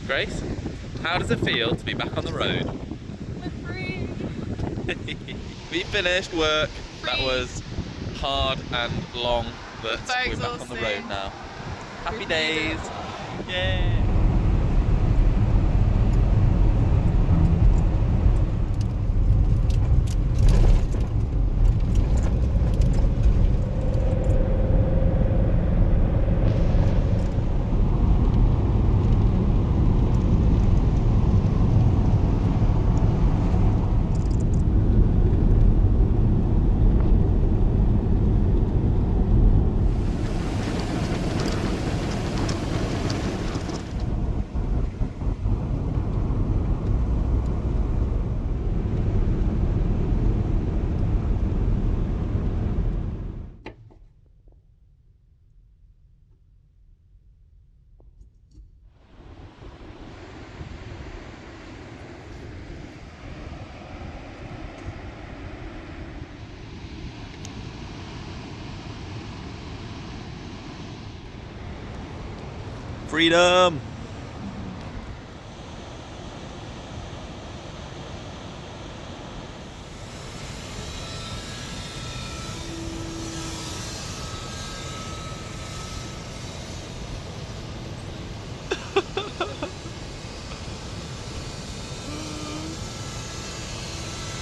Grace, how does it feel to be back on the road? We're free. We finished work. That was hard and long, but Very we're back on the road exhausting. now. Happy We've days. needed Yay. Freedom!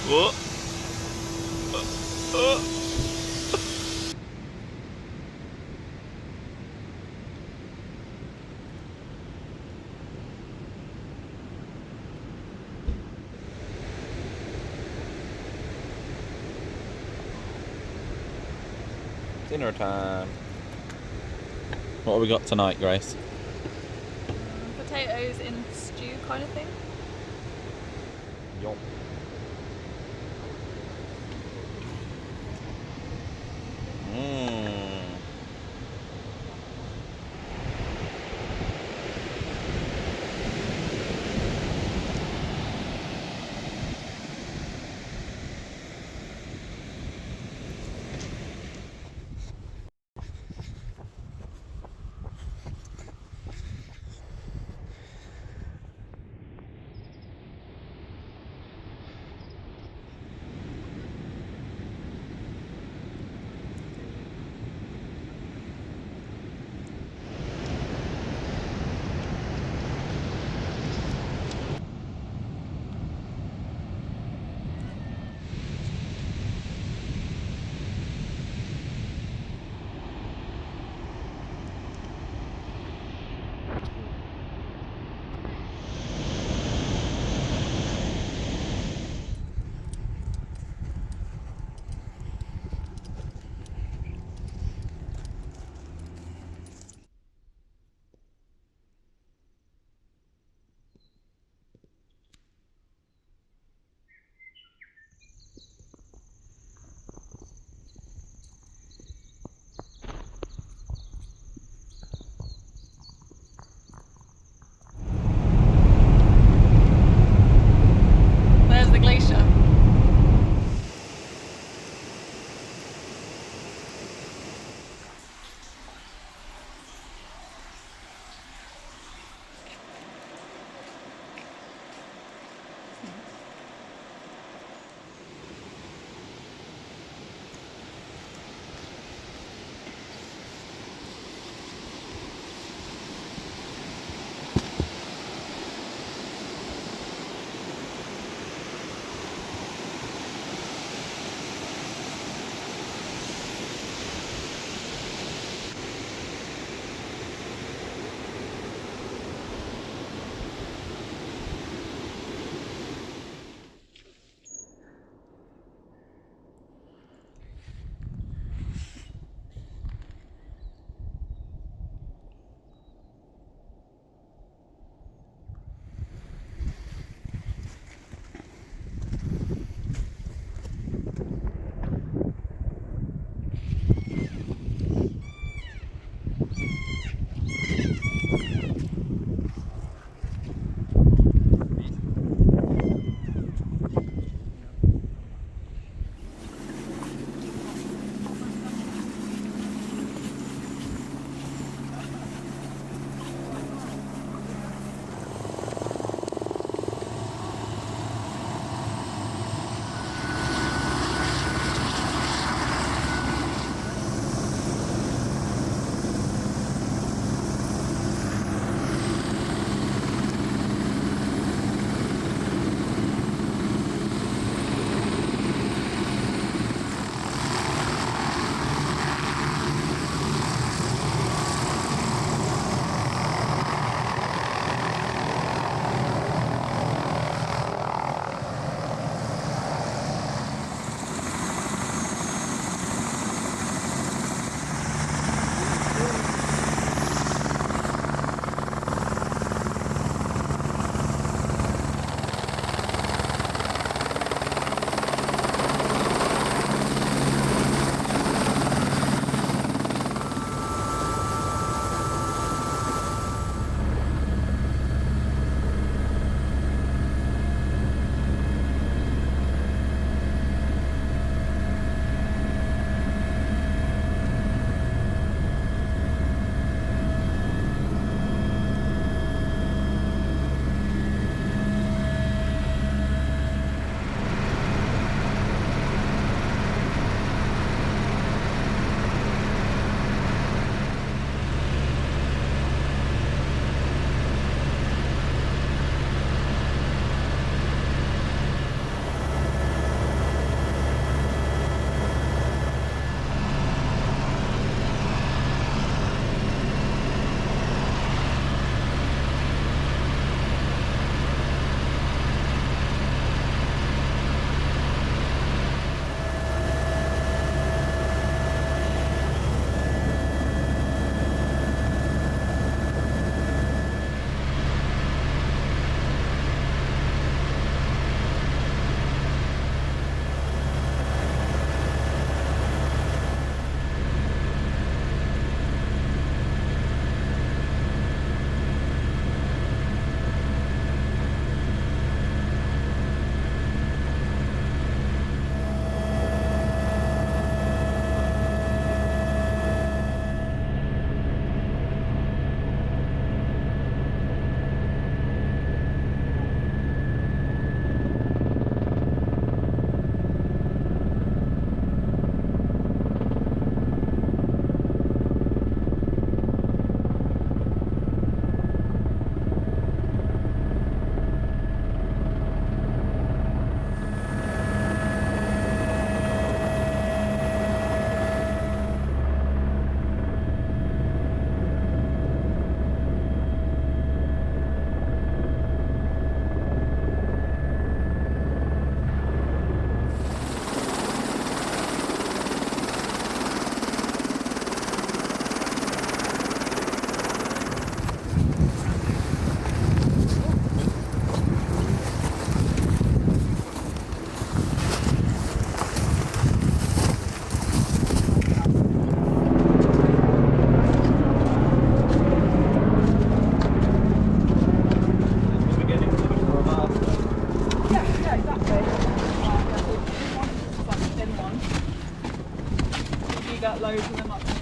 Whoa. Dinner time. What have we got tonight, Grace? potatoes in stew kind of thing. Yup. Mmm. of them up here.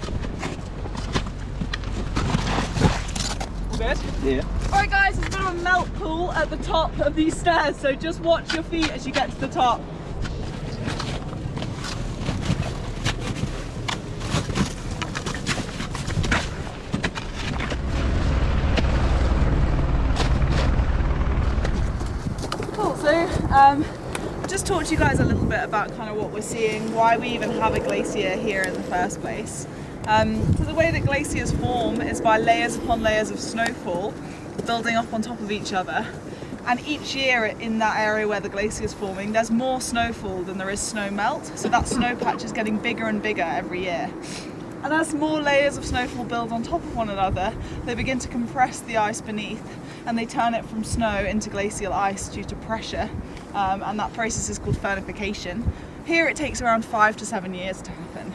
All good? Yeah. Alright guys, there's a bit of a melt pool at the top of these stairs, so just watch your feet as you get to the top. Cool, so just talk to you guys a little bit about kind of what we're seeing, why we even have a glacier here in the first place. So the way that glaciers form is by layers upon layers of snowfall building up on top of each other, and each year in that area where the glacier is forming there's more snowfall than there is snow melt, so that snow patch is getting bigger and bigger every year. And as more layers of snowfall build on top of one another, they begin to compress the ice beneath and they turn it from snow into glacial ice due to pressure, and that process is called fernification. Here it takes around 5 to 7 years to happen.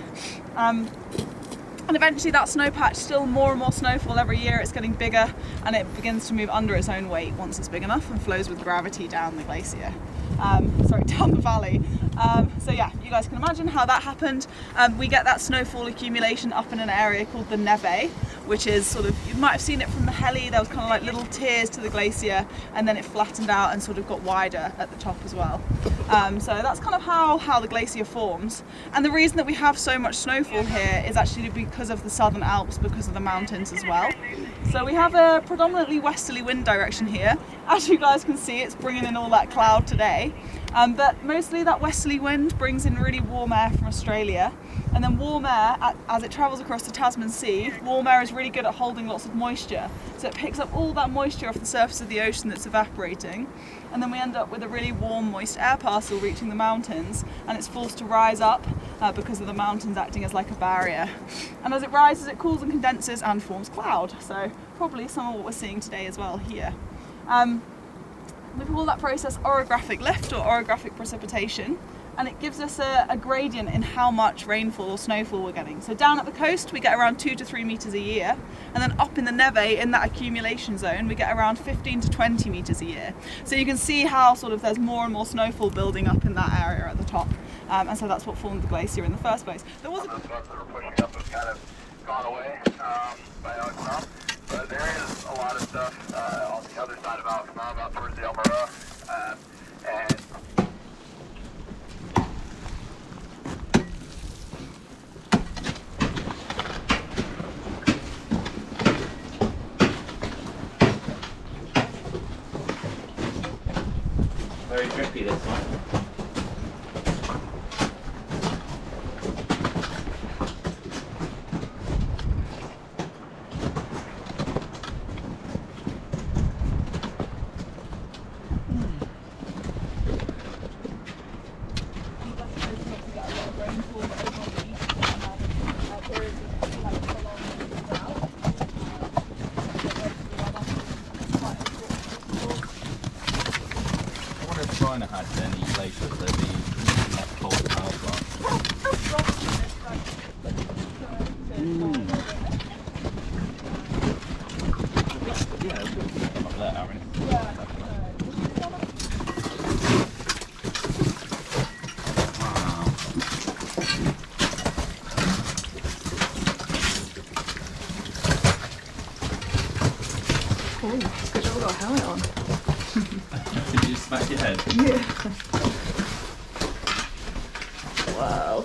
And eventually that snow patch, still more and more snowfall every year, it's getting bigger and it begins to move under its own weight once it's big enough and flows with gravity down the glacier. Down the valley. So yeah, you guys can imagine how that happened. We get that snowfall accumulation up in an area called the neve, which is sort of, you might have seen it from the Heli, there was kind of like little tiers to the glacier and then it flattened out and sort of got wider at the top as well. So that's kind of how the glacier forms. And the reason that we have so much snowfall here is actually because of the southern Alps, because of the mountains as well. So we have a predominantly westerly wind direction here. As you guys can see, it's bringing in all that cloud today. But mostly that westerly wind brings in really warm air from Australia, and then warm air, as it travels across the Tasman Sea, warm air is really good at holding lots of moisture, so it picks up all that moisture off the surface of the ocean that's evaporating, and then we end up with a really warm moist air parcel reaching the mountains, and it's forced to rise up because of the mountains acting as like a barrier. And as it rises it cools and condenses and forms cloud, so probably some of what we're seeing today as well here. We call that process orographic lift or orographic precipitation, and it gives us a gradient in how much rainfall or snowfall we're getting. So down at the coast we get around 2 to 3 metres a year, and then up in the neve, in that accumulation zone, we get around 15 to 20 metres a year. So you can see how sort of there's more and more snowfall building up in that area at the top, and so that's what formed the glacier in the first place. There was the stuff that we're pushing up has kind of gone away by now it's not. But there is a lot of stuff on the other side of Alkmaar, about towards the Elmira, and Very drippy this one. China had any glaciers, there'd be that cold power plant. Yeah, it's good to come up there, Aaron. Oh, it's good job I got a helmet on. Did you smack your head? Yeah. Wow.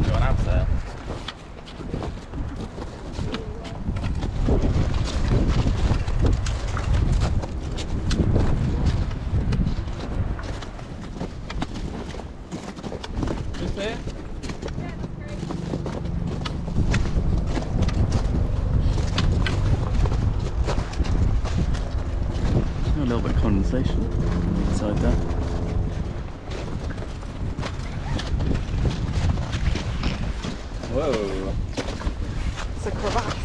Going out there. Just there? A little bit of condensation inside there. Whoa. It's a crevasse.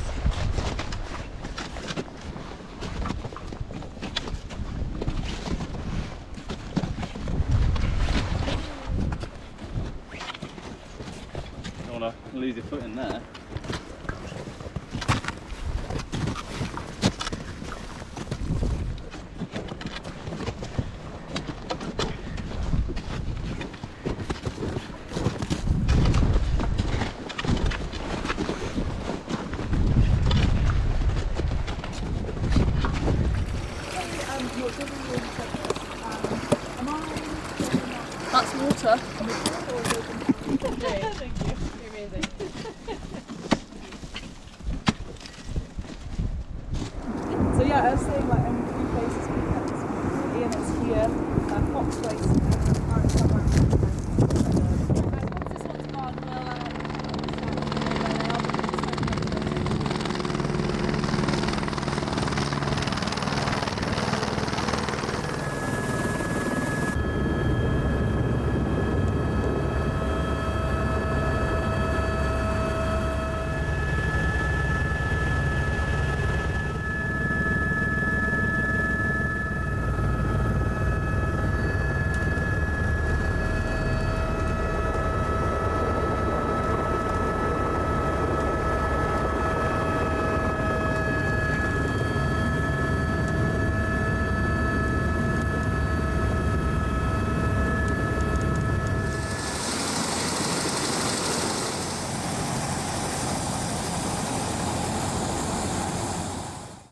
lose your foot in there. That's water. Thank you. You're amazing. So yeah, I was saying like three places we kept. Ian is here, Fox Place